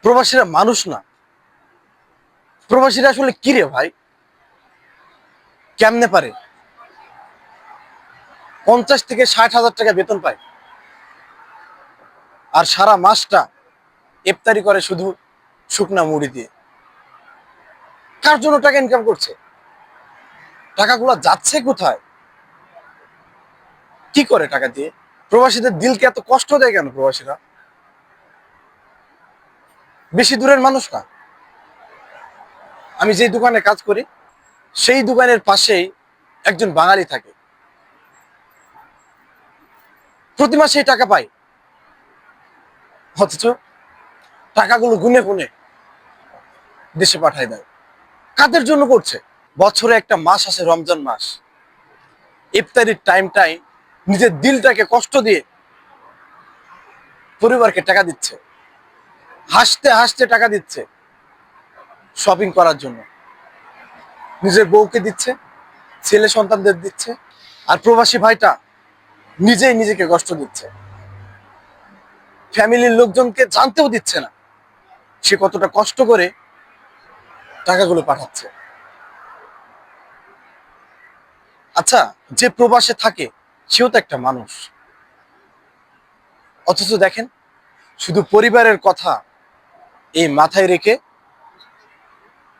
প্রবাসীরা মানুষ না। প্রবাসীরা আসলে কি রে ভাই? কেমনে পারে 50 থেকে 60 হাজার টাকা বেতন পায়, আর সারা মাসটা ইফতারি করে শুধু শুকনা মুড়ি দিয়ে? কার জন্য টাকা ইনকাম করছে? টাকাগুলো যাচ্ছে কোথায়? কি করে টাকা দিয়ে? প্রবাসীদের দিলকে এত কষ্ট দেয় কেন প্রবাসীরা? বেশি দূরের মানুষ না। আমি যে দোকানে কাজ করি, সেই দোকানের পাশেই একজন বাঙালি থাকে, প্রতি মাসেই টাকা পায়, অথচ টাকাগুলো গুনে গুনে দেশে পাঠায় দেয়। কাদের জন্য করছে? বছরে একটা মাস আছে, রমজান মাস। ইফতারির টাইমটাই নিজের দিলটাকে কষ্ট দিয়ে পরিবারকে টাকা দিচ্ছে, হাসতে হাসতে টাকা দিচ্ছে শপিং করার জন্য, নিজের বউকে দিচ্ছে, ছেলে সন্তানদের দিচ্ছে। আর প্রবাসী ভাইটা নিজেই নিজেকে কষ্ট দিচ্ছে, ফ্যামিলির লোকজনকে জানতেও দিচ্ছে না সে কতটা কষ্ট করে টাকাগুলো পাঠাচ্ছে। আচ্ছা, যে প্রবাসে থাকে সেও তো একটা মানুষ। অথচ দেখেন, শুধু পরিবারের কথা এই মাথায় রেখে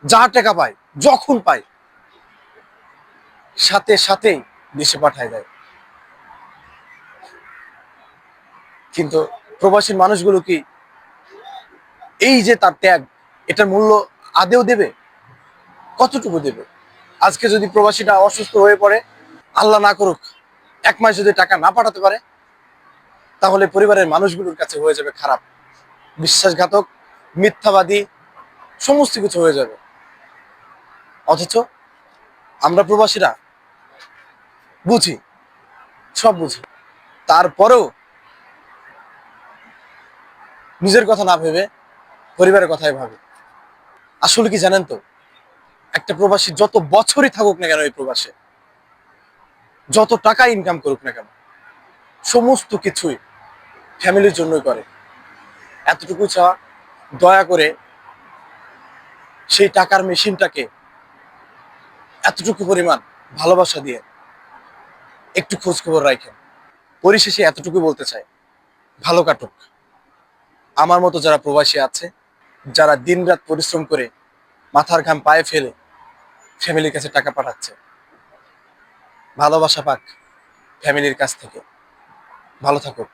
যা টাকা পায়, যখন পায়, সাথে সাথেই দেশে পাঠায় দেয়। কিন্তু প্রবাসী মানুষগুলো কি এই যে তার ত্যাগ, এটার মূল্য আদেও দেবে? কতটুকু দেবে? আজকে যদি প্রবাসীটা অসুস্থ হয়ে পড়ে, আল্লাহ না করুক 1 মাস যদি টাকা না পাঠাতে পারে, তাহলে পরিবারের মানুষগুলোর কাছে হয়ে যাবে খারাপ, বিশ্বাসঘাতক, মিথ্যাবাদী, সমস্ত কিছু হয়ে যাবে। অথচ আমরা প্রবাসীরা বুঝি, সব বুঝি, তারপরেও নিজের কথা না ভেবে পরিবারের কথাই ভাবে। আসলে কি জানেন তো, একটা প্রবাসী যত বছরই থাকুক না কেন এই প্রবাসে, যত টাকা ইনকাম করুক না কেন, সমস্ত কিছুই ফ্যামিলির জন্যই করে। এতটুকু চাওয়া, দয়া করে সেই টাকার মেশিনটাকে এতটুকু পরিমাণ ভালোবাসা দিয়ে একটু খোঁজ খবর রাখেন। পরিশেষে এতটুকু বলতে চাই, ভালো কাটুক। আমার মতো যারা প্রবাসী আছে, যারা দিনরাত পরিশ্রম করে মাথার ঘাম পায়ে ফেলে ফ্যামিলির কাছে টাকা পাঠাচ্ছে, ভালোবাসা পাক ফ্যামিলির কাছ থেকে। ভালো থাকুক।